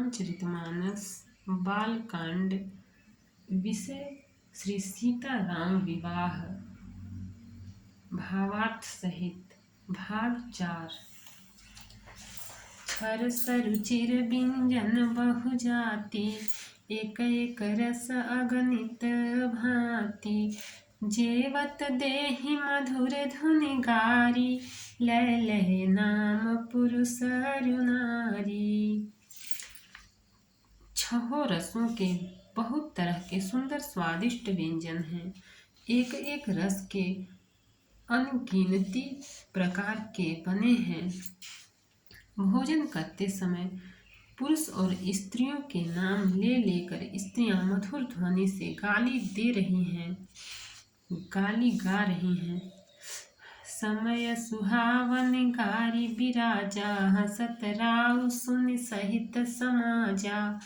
रामचरितमानस बालकांड। विषय श्री सीताराम विवाह। भावार्थ सहित। भाग 4। छर सरुचिर बिंजन बहु जाति, एक एक रस अगणित भांति। जेवत देहि मधुर धुनि गारी, लय लय नाम पुरुष अरु नारी। छहों रसों के बहुत तरह के सुंदर स्वादिष्ट व्यंजन हैं। एक एक रस के अनगिनती प्रकार के बने हैं। भोजन करते समय पुरुष और स्त्रियों के नाम ले लेकर स्त्रियां मधुर ध्वनि से गाली गा रही हैं। समय सुहावन गारी बिराजा, हसत राउ सुनि सहित समाजा।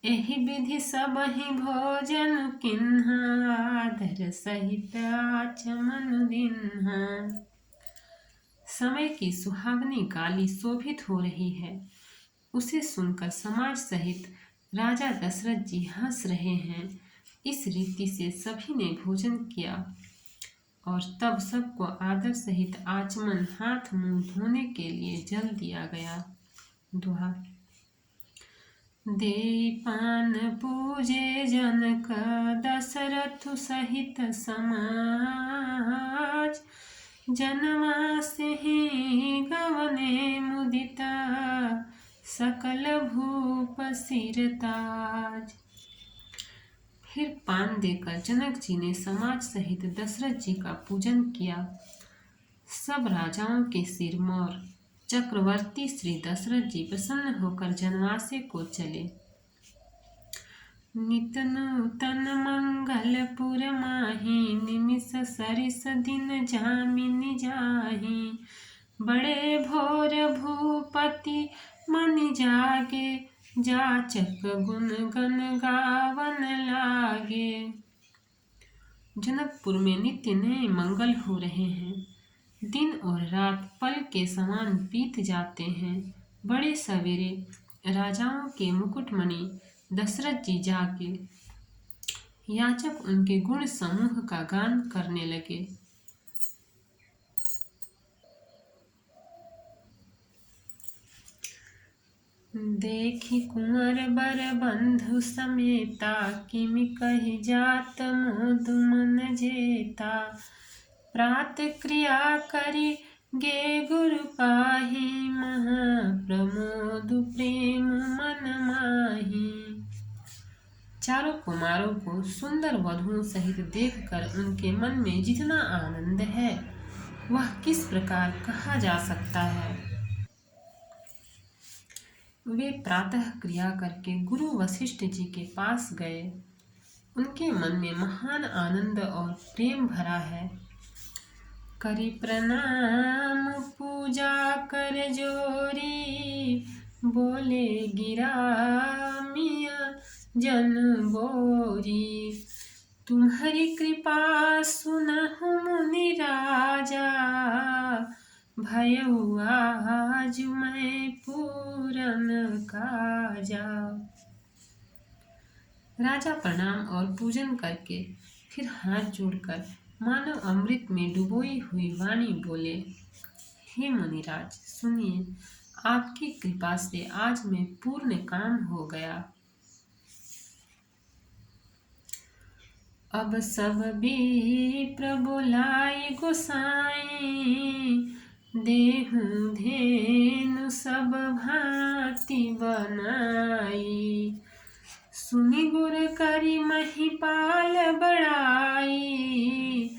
एहि विधि सबहि भोजन किन्हा, आदर सहित आचमन दिन्हा। समय की सुहावनी गाली शोभित हो रही है, उसे सुनकर समाज सहित राजा दशरथ जी हंस रहे हैं। इस रीति से सभी ने भोजन किया और तब सबको आदर सहित आचमन हाथ मुंह धोने के लिए जल दिया गया। दोहा। देई पान पूजे जनक, दशरथ सहित समाज। जनवासे ही गवने मुदिता, सकल भूप सिरताज। फिर पान देकर जनक जी ने समाज सहित दशरथ जी का पूजन किया। सब राजाओं के सिर मोर चक्रवर्ती श्री दशरथ जी प्रसन्न होकर जनवासे को चले। नित नूतन मंगलपुर माही, निमिष सरिस दिन जामिनी जाही। बड़े भोर भूपति मन जागे, जाचक गुण गण गावन लागे। जनकपुर में नित्य नए मंगल हो रहे हैं। दिन और रात पल के समान बीत जाते हैं। बड़े सवेरे राजाओं के मुकुटमणि दशरथ जी जागे। याचक उनके गुण समूह का गान करने लगे। देखी कुंवर बर बंधु समेता, किमि कहि जात मोद मन जेता। प्रात क्रिया करि गे गुरु पाही, महा प्रमोद प्रेम मन माही। चारों कुमारों को सुंदर वधुओं सहित देखकर उनके मन में जितना आनंद है वह किस प्रकार कहा जा सकता है। वे प्रातः क्रिया करके गुरु वशिष्ठ जी के पास गए। उनके मन में महान आनंद और प्रेम भरा है। करि प्रणाम पूजा कर जोरी, बोले गिरा मिया जन बोरी। तुम्हारी कृपा सुनहु मुनि राजा, भयउ आज मैं पूरन काजा। राजा प्रणाम और पूजन करके फिर हाथ जोड़कर मानो अमृत में डुबोई हुई वाणी बोले। हे मुनिराज सुनिए, आपकी कृपा से आज मैं पूर्ण काम हो गया। अब सब विप्र बोलाई गोसाई, देहु धेनु सब भांति बनाई। सुनि गुर करि महिपाल बड़ाई,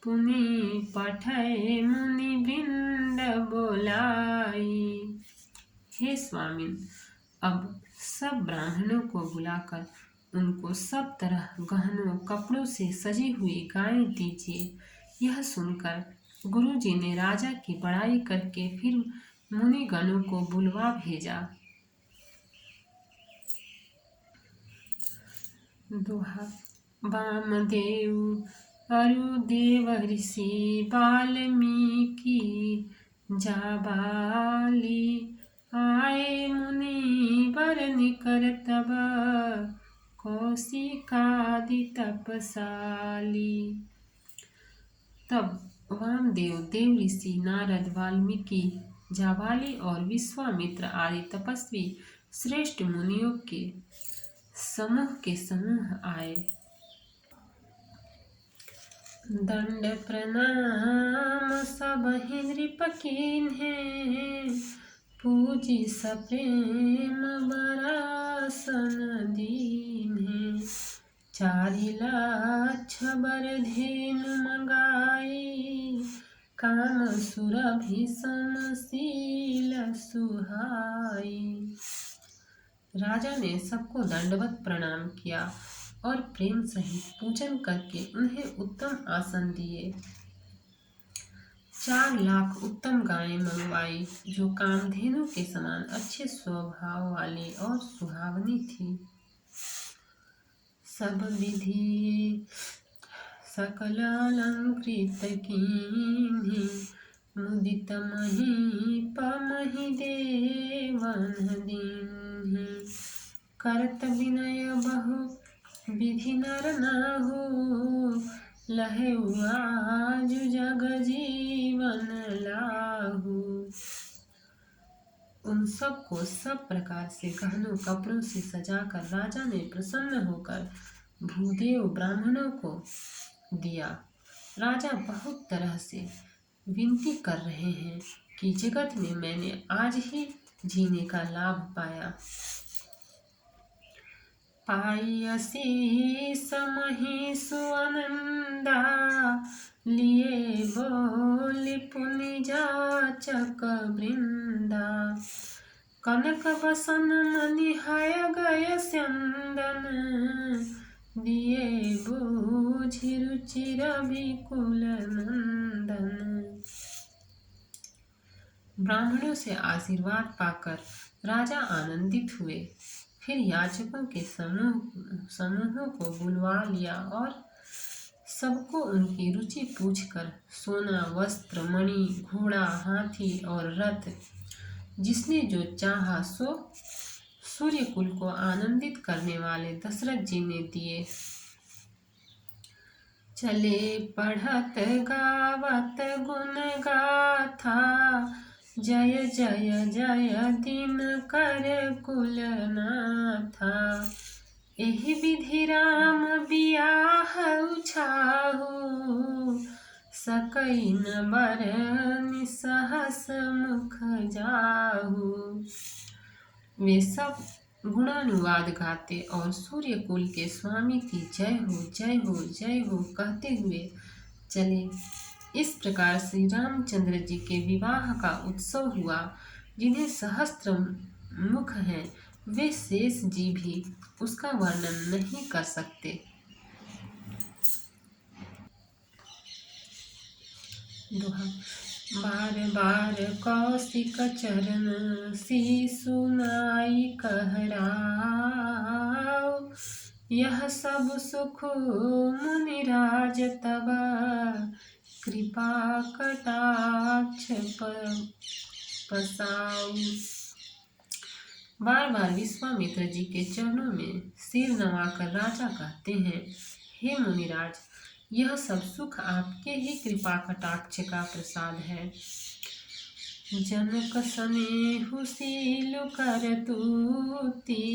पुनि पठय मुनि वृंद बोलाई। हे स्वामिन, अब सब ब्राह्मणों को बुलाकर उनको सब तरह गहनों कपड़ों से सजी हुई गायें दीजिए। यह सुनकर गुरुजी ने राजा की बड़ाई करके फिर मुनिगणों को बुलवा भेजा। दोहा। वामदेव अरु देव ऋषि, वाल्मीकि जाबाली। आए मुनि वर निकर तब, कौशिकादि तपसाली। तब वामदेव, देव ऋषि, नारद, वाल्मीकि, जाबाली और विश्वामित्र आदि तपस्वी श्रेष्ठ मुनियों के समूह आए। दंड प्रणाम सबहि नृप कीन्हे, पूजी सप्रेम बरासन दीन्हे। 4 लाख बर धेनु मंगाई, काम सुरभि समशील सुहाई। राजा ने सबको दंडवत प्रणाम किया और प्रेम सहित पूजन करके उन्हें उत्तम आसन दिए। 4 लाख उत्तम गायें मंगवाई, जो कामधेनु के समान अच्छे स्वभाव वाली और सुहावनी थी। सब विधि सकल अलंकृत कीन्ही, मुदित महीपमहि देवन दीन्ही। करत विनय बहु विधि नर नाहु, लहेउ आजु जग जीवन लाहु। उन सबको सब प्रकार से गहनों कपड़ों से सजाकर राजा ने प्रसन्न होकर भूदेव ब्राह्मणों को दिया। राजा बहुत तरह से विनती कर रहे हैं कि जगत में मैंने आज ही जीने का लाभ पाया। पाई असीस मही सुअनंदा, लिए बोली पुनि जाचक वृंदा। कनक बसन मणि हय गय स्यंदन, दिए बूझि रुचिर विकुल नंदन। ब्राह्मणों से आशीर्वाद पाकर राजा आनंदित हुए। फिर याचकों के समूहों को बुलवा लिया और सबको उनकी रुचि पूछकर सोना, वस्त्र, मणि, घोड़ा, हाथी और रथ जिसने जो चाहा सो सूर्यकुल को आनंदित करने वाले दशरथ जी ने दिए। चले पढ़त गावत गुण गाथा, जय जय जय दिन कर कुलनाथा। एहि विधि राम बियाहउ छाहु, सकई न बरनि सहस मुख जाहु। वे सब गुणानुवाद गाते और सूर्यकुल के स्वामी की जय हो जय हो जय हो कहते हुए चले। इस प्रकार श्री रामचंद्र जी के विवाह का उत्सव हुआ। जिन्हें सहस्त्र मुख हैं, वे शेष जी भी उसका वर्णन नहीं कर सकते। बार बार कौशिक चरण शीशु नाई कहराओ, यह सब सुख मुनिराज तब कृपा कटाक्ष पसाऊ। बार बार विश्वामित्र जी के चरणों में सिर नवाकर राजा कहते हैं, हे मुनिराज, यह सब सुख आपके ही कृपा कटाक्ष का प्रसाद है। जनक सनेहु सीलु करतूति,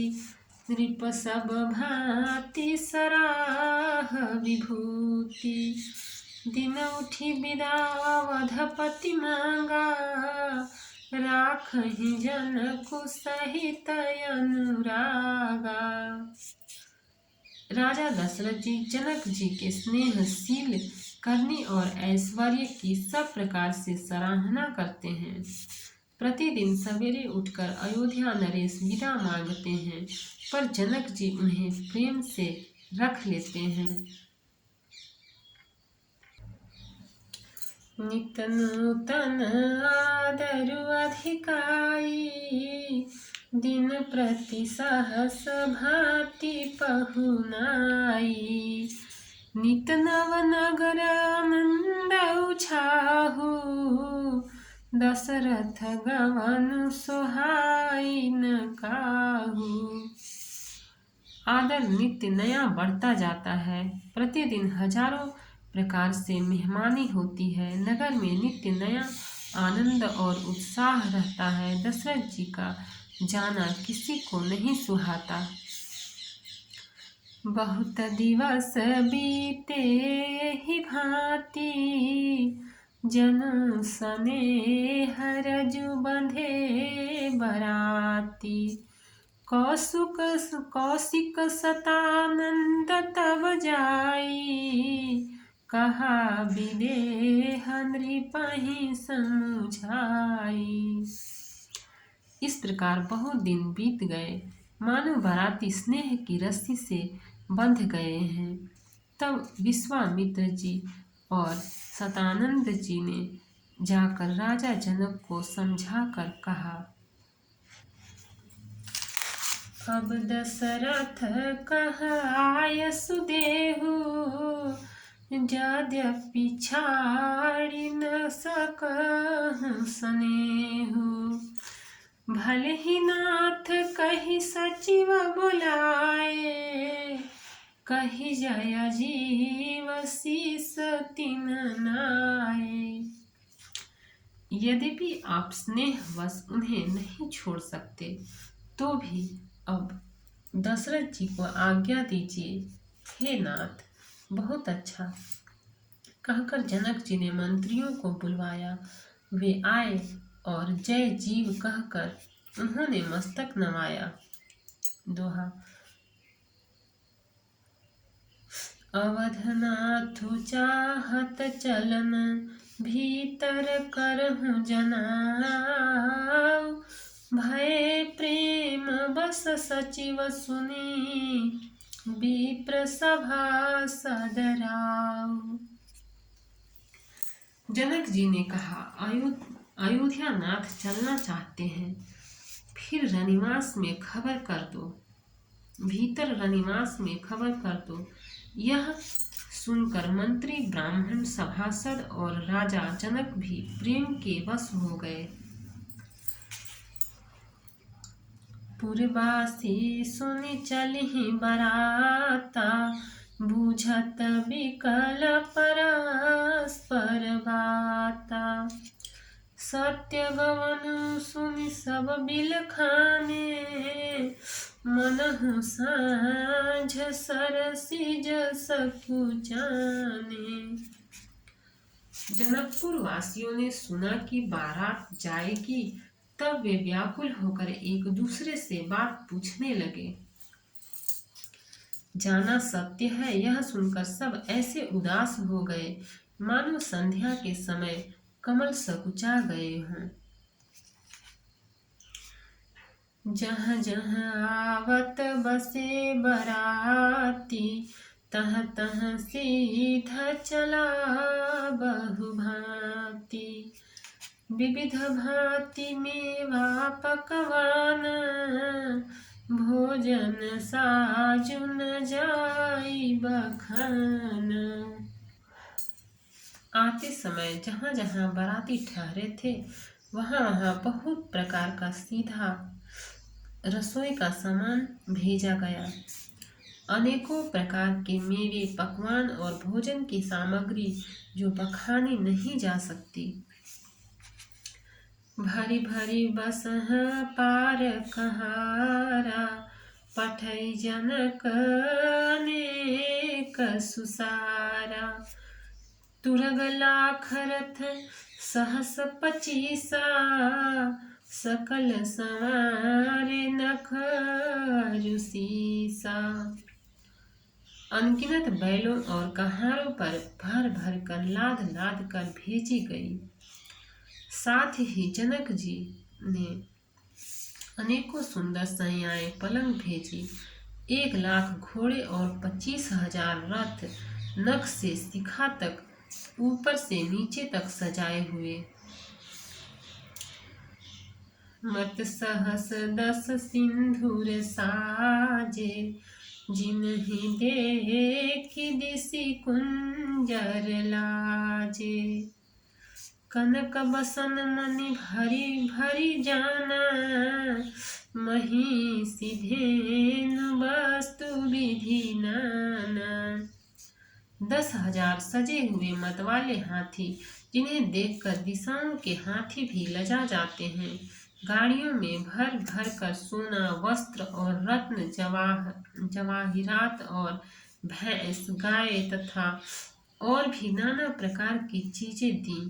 नृप सब भांति सराह विभूति। दिन उठी विदावधपति मांगा, राखहि जनकु सहित अनुरागा। राजा दशरथ जी जनक जी के स्नेहशील करनी और ऐश्वर्य की सब प्रकार से सराहना करते हैं। प्रतिदिन सवेरे उठकर अयोध्या नरेश विदा मांगते हैं, पर जनक जी उन्हें प्रेम से रख लेते हैं। नित नूतन आदरु अधिकाई, दिन प्रति सहस भांति पहुनाई। नित नव नगर आनंद उछाहु, दशरथ गवन सोहाई न काहू। आदर नित्य नया बढ़ता जाता है। प्रतिदिन हजारों प्रकार से मेहमानी होती है। नगर में नित्य नया आनंद और उत्साह रहता है। दशरथ जी का जाना किसी को नहीं सुहाता। बहुत दिवस बीते ही भांति, जनु सनेह रजु बंधे बराती। कौशिक सतानंद तब जाई, कहा विदेह नृपहि समुझाई। इस प्रकार बहुत दिन बीत गए, मानो बराती स्नेह की रस्सी से बंध गए हैं। तब विश्वामित्र जी और सतानंद जी ने जाकर राजा जनक को समझाकर कहा, अब दशरथ कहाय सुदेहु, यद्यपि छाड़ी न सकहु सनेहु। भले ही नाथ कही सचिव बुलाए, कही जय जीव शीस तिन नाए। यद्यपि आप स्नेहवश उन्हें नहीं छोड़ सकते, तो भी अब दशरथ जी को आज्ञा दीजिए। हे नाथ, बहुत अच्छा कहकर जनक जी ने मंत्रियों को बुलवाया। वे आए और जय जीव कहकर उन्होंने मस्तक नवाया। दोहा। अवधनाथु चाहत चलन, भीतर करहु जनाऊ। भय प्रेम बस सचिव सुनी, विप्र सभा सदराऊ। जनक जी ने कहा, अयोध्या नाथ चलना चाहते हैं, फिर रनिवास में खबर कर दो, भीतर रनिवास में खबर कर दो। यह सुनकर मंत्री, ब्राह्मण, सभासद और राजा जनक भी प्रेम के वश हो गए। पुरवासी सुनि चलिहि बराता, बूझत विकल परस्पर बाता। सत्य गवन सुनि सब बिलखाने, मनहु साँझ सरसिज सकुचाने। जनकपुर वासियों ने सुना कि बारात जाएगी, तब वे व्याकुल होकर एक दूसरे से बात पूछने लगे। जाना सत्य है, यह सुनकर सब ऐसे उदास हो गए मानो संध्या के समय कमल सकुचा गए हों। जहाँ जहाँ आवत बसे बराती, तह तह सीधा चला बहु भांति। विविध भांति मेवा पकवान, भोजन साजु न जाई बखान। आते समय जहाँ जहाँ बराती ठहरे थे, वहाँ वहाँ बहुत प्रकार का सीधा रसोई का सामान भेजा गया। अनेकों प्रकार के मेवे, पकवान और भोजन की सामग्री जो बखानी नहीं जा सकती। भरी भरी बसहा पार कहारा, पठई जनक अनेक सुसारा। तुरग लाख रथ सहस 25, सकल संवारे नखरु सीसा। अनगिनत बैलों और कहारों पर भर भर कर लाद लाद कर भेजी गई। साथ ही जनक जी ने अनेकों सुंदर सैयाएं पलंग भेजी। 1 लाख घोड़े और 25,000 रथ नख से शिखा तक, ऊपर से नीचे तक सजाए हुए। मत सहस 10 सिंधुर साजे, जिन्हि देखि दिसि कुंजर लाजे। कनक बसन मणि भरी भरी जाना, महिषी धेनु वस्तु विधि नाना। 10,000 सजे हुए मतवाले हाथी, जिन्हें देखकर दिशाओं के हाथी भी लजा जाते हैं, गाड़ियों में भर भर कर सोना, वस्त्र और रत्न, जवाहिरात और भैंस, गाय तथा और भी नाना प्रकार की चीजें दी।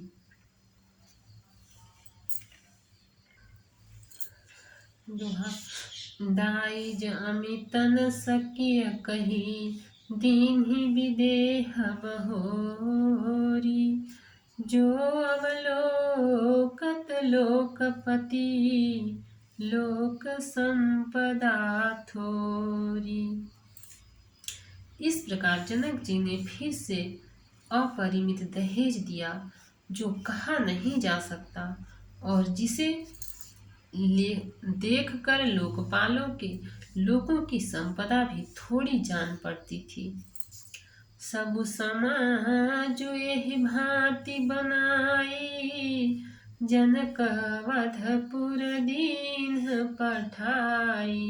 दाइज अमितन सकिय कही, दीन्हि विदेह बहोरी। जो अवलोकत लोकपति, लोक संपदा थोरी। इस प्रकार जनक जी ने फिर से अपरिमित दहेज दिया, जो कहा नहीं जा सकता और जिसे देखकर लोकपालों के लोगों की संपदा भी थोड़ी जान पड़ती थी। सब समाज यही भांति बनाई, जनक वधपुर दीन पठाई।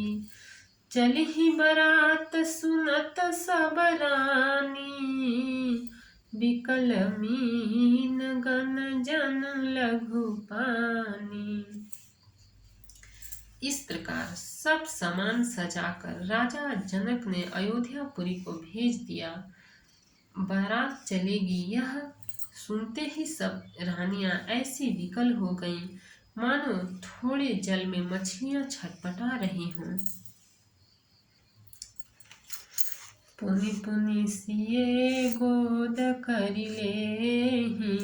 चलहि बरात सुनत सब रानी, बिकल मीन गन जन लघु पानी। इस प्रकार सब सामान सजाकर राजा जनक ने अयोध्यापुरी को भेज दिया। बारात चलेगी, यह सुनते ही सब रानियां ऐसी विकल हो गईं, मानो थोड़े जल में मछलियां छटपटा रही हों। पुनि पुनि सिए गोद करिलेहि,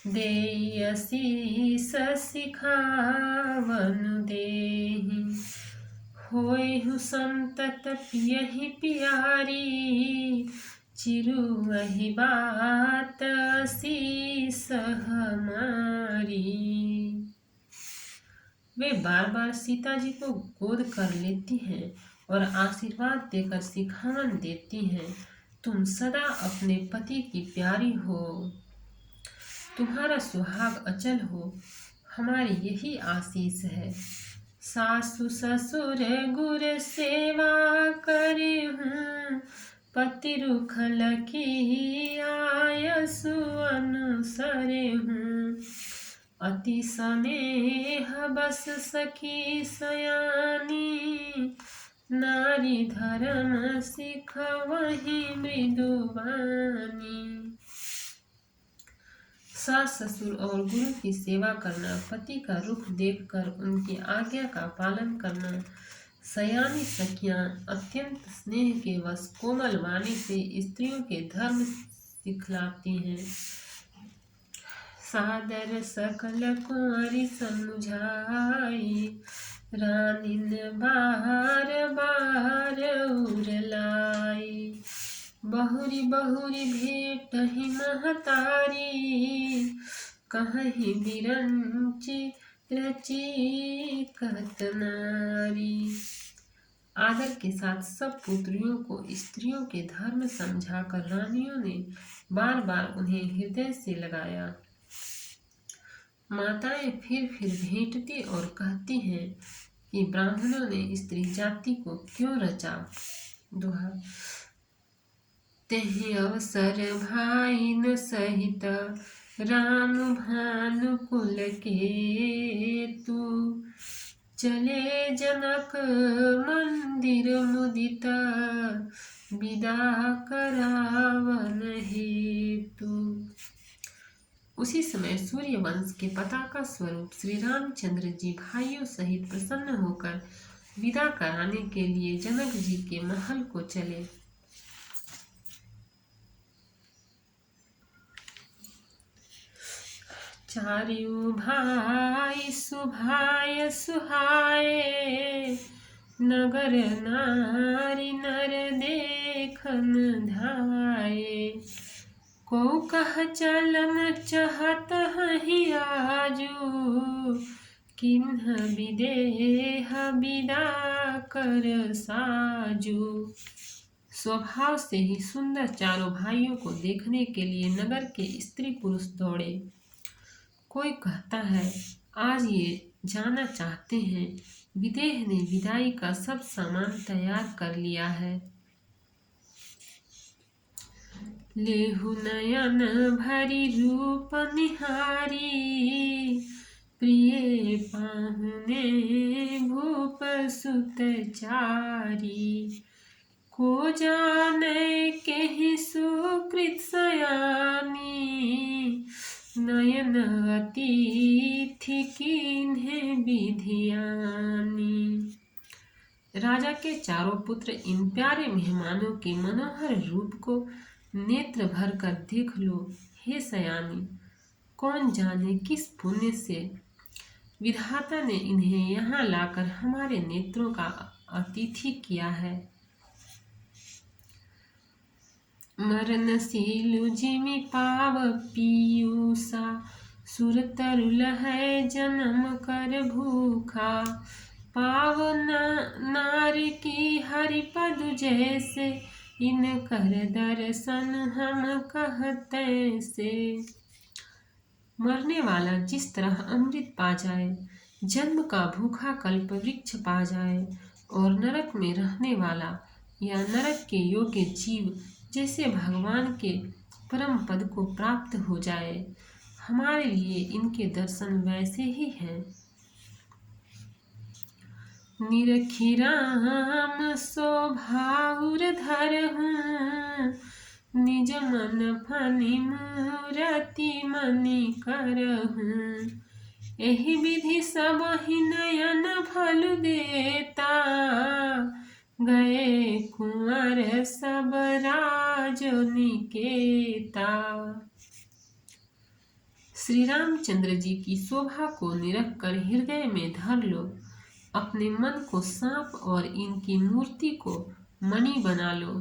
देई असीस सिखावन देहि। होयहु संतत पियहि पियारी, चिरुवहि बात असीस हमारी। वे बार बार सीता जी को गोद कर लेती हैं और आशीर्वाद देकर सिखावन देती हैं। तुम सदा अपने पति की प्यारी हो, तुम्हारा सुहाग अचल हो, हमारी यही आशीष है। सासु ससुर गुर सेवा करे हूँ, पति रुख लखी आयसु अनुसरे हूँ। अति स्नेह बस सखी सयानी, नारी धर्म सिखवहि मृदुवानी। सास ससुर और गुरु की सेवा करना, पति का रुख देखकर उनकी आज्ञा का पालन करना, सयानी सखियां अत्यंत स्नेह के वश कोमल वाणी से स्त्रियों के धर्म सिखलाती हैं। सादर सकल कुंवरी समझाई, रानिन बार बार उरलाई। बहुरी बहुरी भेट ही महतारी, कहीं बिरंची रची कतनारी। आदर के साथ सब पुत्रियों को स्त्रियों के धर्म समझाकर रानियों ने बार बार उन्हें हृदय से लगाया। माताएं फिर भेंटती और कहती हैं कि ब्राह्मणों ने स्त्री जाति को क्यों रचा। दोहा। तेहि अवसर भाई न सहित, राम भानु कुल के तू। चले जनक मंदिर मुदित, विदा करावन हेतु। उसी समय सूर्य वंश के पताका स्वरूप श्री रामचंद्र जी भाइयों सहित प्रसन्न होकर विदा कराने के लिए जनक जी के महल को चले। चारियों भाई सुभाय सुहाए, नगर नारी नर देखन धाये। को कह चलन चाहत हहि आजू, किन्ह विदेह विदा कर साजू। स्वभाव से ही सुंदर चारों भाइयों को देखने के लिए नगर के स्त्री पुरुष दौड़े। कोई कहता है आज ये जाना चाहते हैं, विदेह ने विदाई का सब सामान तैयार कर लिया है। लेहु नयन भरी रूप निहारी, प्रिय पाहुने भूप सुत चारी। को जाने केहि सुकृत सयानी, नयन अतिथि किन्हे विधियानी। राजा के चारों पुत्र इन प्यारे मेहमानों के मनोहर रूप को नेत्र भर कर देख लो हे सयानी। कौन जाने किस पुण्य से विधाता ने इन्हें यहाँ लाकर हमारे नेत्रों का अतिथि किया है। मरनशीलु जिमि पाव पीयूषा, सुर तरुल है जन्म कर भूखा। पाव नार की हरिपद जैसे, इन कर दर्शन हम कहते से। मरने वाला जिस तरह अमृत पा जाए, जन्म का भूखा कल्प वृक्ष पा जाए, और नरक में रहने वाला या नरक के योग्य जीव जैसे भगवान के परम पद को प्राप्त हो जाए, हमारे लिए इनके दर्शन वैसे ही हैं। निरखी राम शोभाउर धरहूँ, निज मन फनि मूरति मनि करहूँ। एहि विधि सब ही नयन भलु देता, गए कुंवर सब राज निकेता। श्री रामचंद्र जी की शोभा को निरख कर हृदय में धर लो, अपने मन को सांप और इनकी मूर्ति को मणि बना लो।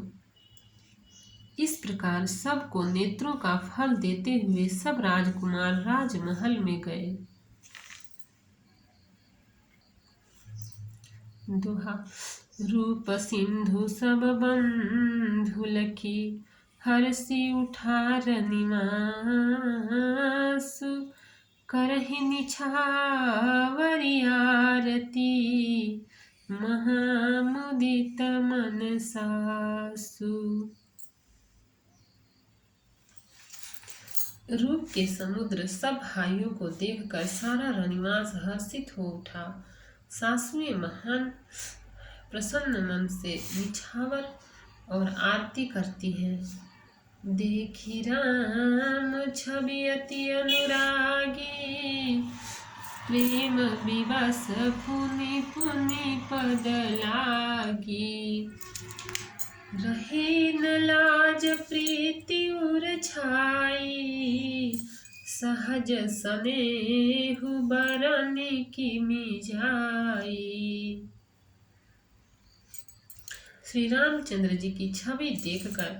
इस प्रकार सबको नेत्रों का फल देते हुए सब राजकुमार राजमहल में गए। दोहा। रूप सिंधु सब बंधु लखी, हरषि उठार निवासु। करहि निछावरि आरती, महामुदित मन सासु। रूप के समुद्र सब भाइयों को देखकर सारा रनिवास हर्षित हो उठा। सासुएं महान प्रसन्न मन से निछावर और आरती करती हैं। देखी राम छवि अति अनुरागी, प्रेम विवश पुनि पुनि पद लागी। रहे न लाज प्रीति उर छाई, सहज स्नेहु बरन किमि जाई। श्री रामचंद्र जी की छवि देखकर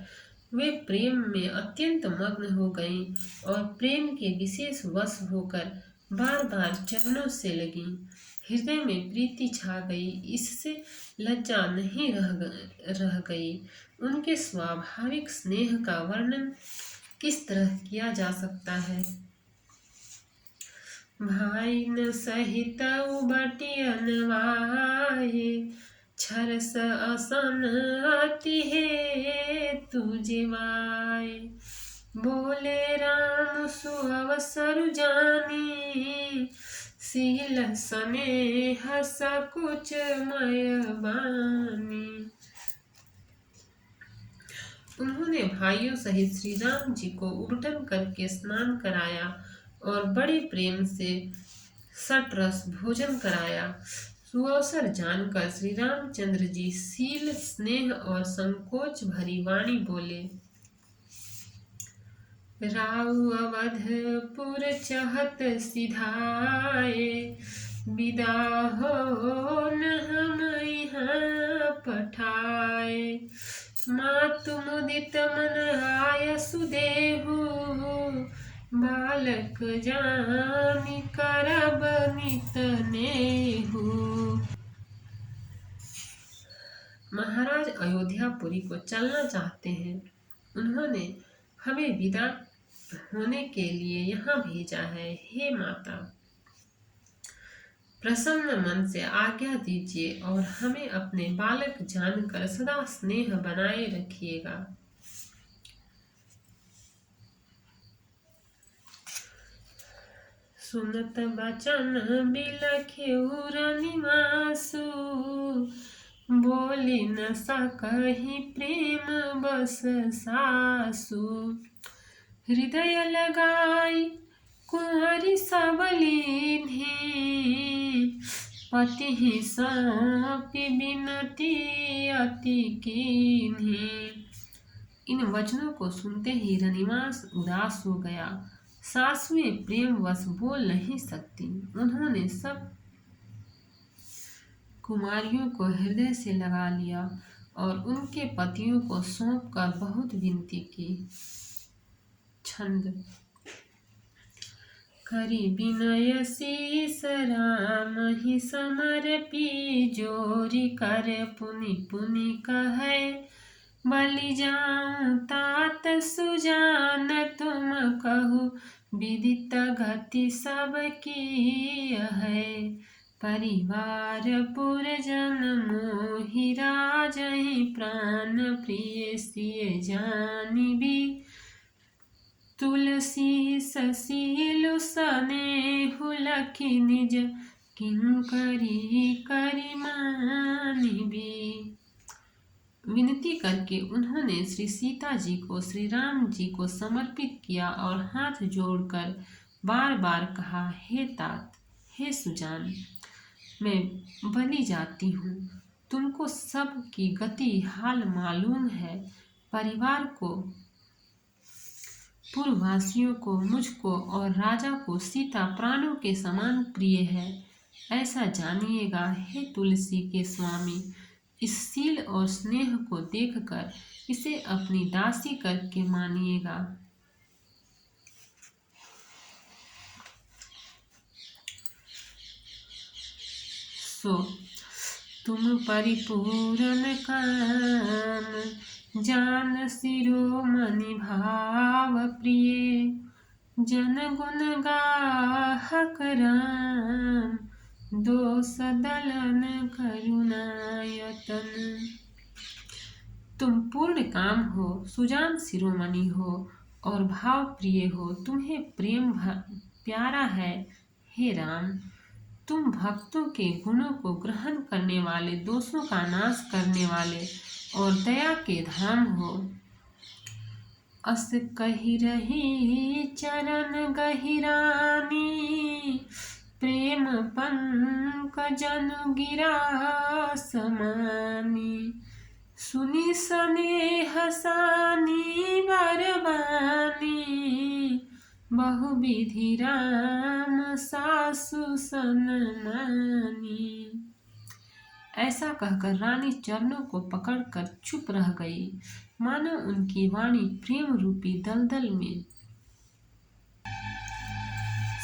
वे प्रेम में अत्यंत मग्न हो गईं और प्रेम के विशेष वश होकर बार बार चरणों से लगी। हृदय में प्रीति छा गई, इससे लज्जा नहीं रह गई। उनके स्वाभाविक स्नेह का वर्णन किस तरह किया जा सकता है। भाई न सहित उबटी अनवाए, छरस असन अति हे तुझवाए। बोले राम सुअवसर जानी, शील स्नेह सकुच मय बानी। उन्होंने भाइयों सहित श्री राम जी को उबटन करके स्नान कराया और बड़े प्रेम से सटरस भोजन कराया। सुअवसर जानकर श्री रामचंद्र जी शील स्नेह और संकोच भरी वाणी बोले। राउ अवधपुर चहत सिधाए, विदा हो न हम यहाँ पठाए। मातु मुदित मन आय सुदेहु, बालक जानि करब नित नेहु। महाराज अयोध्यापुरी को चलना चाहते हैं, उन्होंने हमें विदा होने के लिए यहाँ भेजा है। हे माता, प्रसन्न मन से आज्ञा दीजिए और हमें अपने बालक जानकर सदा स्नेह बनाए रखिएगा। सुनत बचन बिलखेउ रनिमासु, बोली न सकहि प्रेम बस सासु। हृदय लगाई कुंवरी सबलीन्ही, पति सौंपी बिनती अति कीन्ही। इन वचनों को सुनते ही रनिमास उदास हो गया। सासुएं प्रेमवश बोल नहीं सकती। उन्होंने सब कुमारियों को हृदय से लगा लिया और उनके पतियों को सौंप कर बहुत विनती की। छंद। करी विनय शीस राम ही समर्पी, जोरी कर पुनि पुनि कहे बलि जाऊं तात सुजान। तुम कहु विदित गति सब की है, परिवार पुरजन मोहि राजहि। प्राण प्रिय सिय जानि भी, तुलसी ससीलु सनेहु लखि निज। किंकरी करि मानिबी। विनती करके उन्होंने श्री सीता जी को श्री राम जी को समर्पित किया और हाथ जोड़कर बार बार कहा, हे तात, हे सुजान, मैं बलि जाती हूँ। तुमको सब की गति हाल मालूम है। परिवार को, पूर्ववासियों को, मुझको और राजा को सीता प्राणों के समान प्रिय है, ऐसा जानिएगा। हे तुलसी के स्वामी, इस शील और स्नेह को देखकर इसे अपनी दासी करके मानिएगा। सो तुम परिपूर्ण काम, जान शिरोमणि भाव प्रिय। जन गुण गाहक राम, दोष दलन करुणायतन। तुम पूर्ण काम हो, सुजान शिरोमणि हो और भाव प्रिय हो। तुम्हें प्रेम प्यारा है। हे राम, तुम भक्तों के गुणों को ग्रहण करने वाले, दोषों का नाश करने वाले और दया के धाम हो। अस कही रही चरण गहिरानी, प्रेम पंकजन गिरा समानी। सुनि स्नेह सानी बरबानी, बहुविधि राम सासु सन्मानी। ऐसा कहकर रानी चरणों को पकड़कर चुप रह गई, मानो उनकी वाणी प्रेम रूपी दलदल में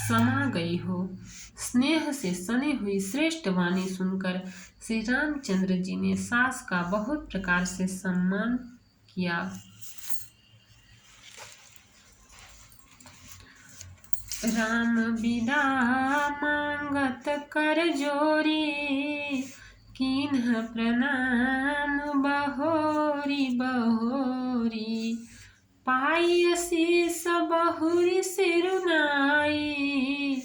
समा गई हो। स्नेह से सनी हुई श्रेष्ठ वाणी सुनकर श्री रामचंद्र जी ने सास का बहुत प्रकार से सम्मान किया। राम विदा मांगत कर जोरी, कीन्ह प्रणाम बहोरी बहोरी। पाई शीस बहुरी सिरुनाई,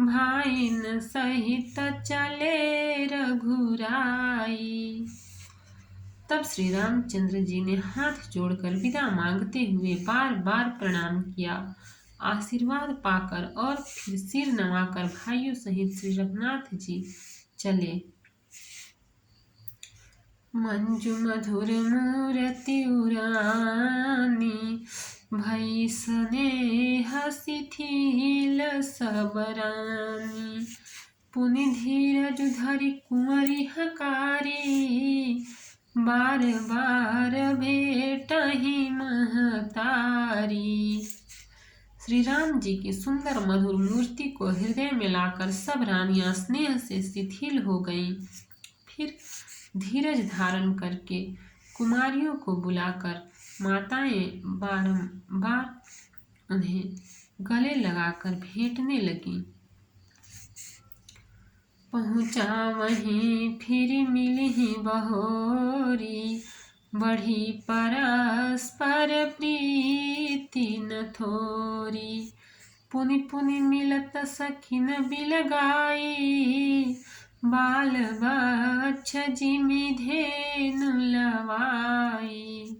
भाइन सहित चले रघुराई। तब श्री रामचंद्र जी ने हाथ जोड़कर विदा मांगते हुए बार बार प्रणाम किया। आशीर्वाद पाकर और फिर सिर नवाकर भाइयों सहित श्री रघुनाथ जी चले। मंजु मधुर मूरति उरानी, भई स्नेह शिथिल सब रानी। पुनि धीरज धरि कुंवरी हकारी, बार बार भेटहि महतारी। श्री राम जी की सुंदर मधुर मूर्ति को हृदय में लाकर सब रानियां स्नेह से शिथिल हो गईं। फिर धीरज धारण करके कुमारियों को बुलाकर माताएं बारंबार उन्हें गले लगाकर भेंटने लगी। पहुँचा वहीं फिर मिली बहोरी, बढ़ी परस्पर प्रीति न थोरी। पुनि पुनि मिलत सखिन बिलगाई, बाल बच्छ जिमि धेनु लवाई।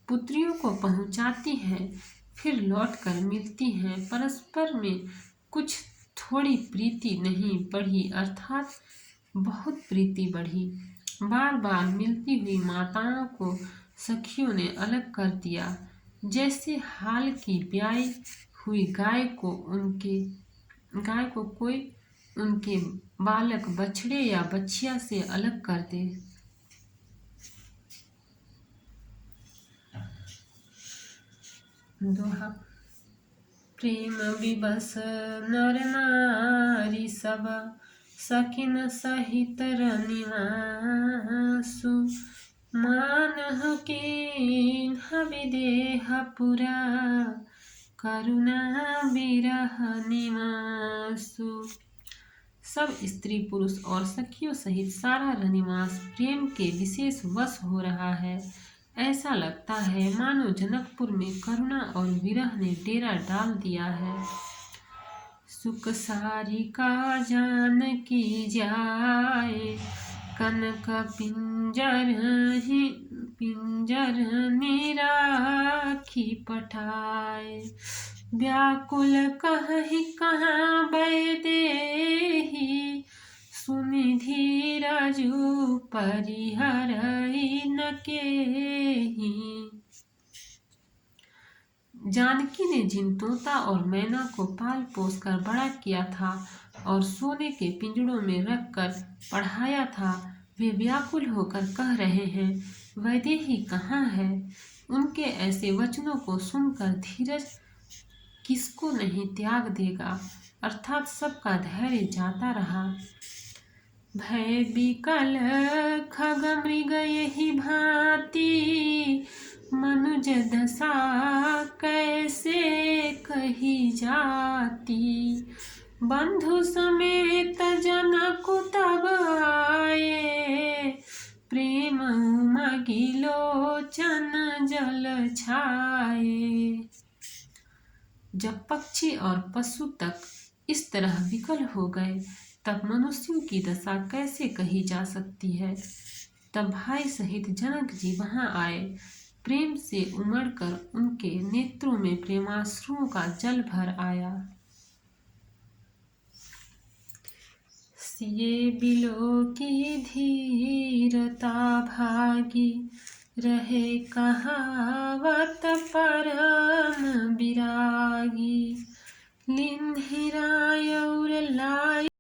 पुत्रियों को पहुँचाती हैं, फिर लौटकर मिलती हैं। परस्पर में कुछ थोड़ी प्रीति नहीं बढ़ी, अर्थात बहुत प्रीति बढ़ी। बार बार मिलती हुई माताओं को सखियों ने अलग कर दिया, जैसे हाल की ब्याई हुई गाय को कोई उनके बालक बछड़े या बछिया से अलग कर दे। दोहा। प्रेम विवश नर नारी सब, सखिन सहित रनिवासु। मानह कीन्ह विदेह पुरा, करुणा विरह निवासु। सब स्त्री पुरुष और सखियों सहित सारा रनिवास प्रेम के विशेष वश हो रहा है। ऐसा लगता है मानो जनकपुर में करुणा और विरह ने डेरा डाल दिया है। सुख सारिका जानकी जाए, कनक पिंजर निराखी पठाए। व्याकुल कहि कहाँ बैदेही, सुनि धीरजु परिहरई न केही। जानकी ने जिन तोता और मैना को पाल पोस कर बड़ा किया था और सोने के पिंजड़ों में रखकर पढ़ाया था, वे व्याकुल होकर कह रहे हैं, वैदेही कहाँ है। उनके ऐसे वचनों को सुनकर धीरज किसको नहीं त्याग देगा, अर्थात सबका धैर्य जाता रहा। भय विकल खग मृग यही भांति, मनुज दशा कैसे कही जाती। बंधु समेत जनक तब आए, प्रेम उमगी लोचन जल छाए। जब पक्षी और पशु तक इस तरह विकल हो गए, तब मनुष्यों की दशा कैसे कही जा सकती है। तब भाई सहित जनक जी वहां आए। प्रेम से उमड़कर उनके नेत्रों में प्रेमाश्रुओं का जल भर आया। सिए बिलो की धीरता भागी, रहे कहावत परम विरागी। लिन्हिराय और लाय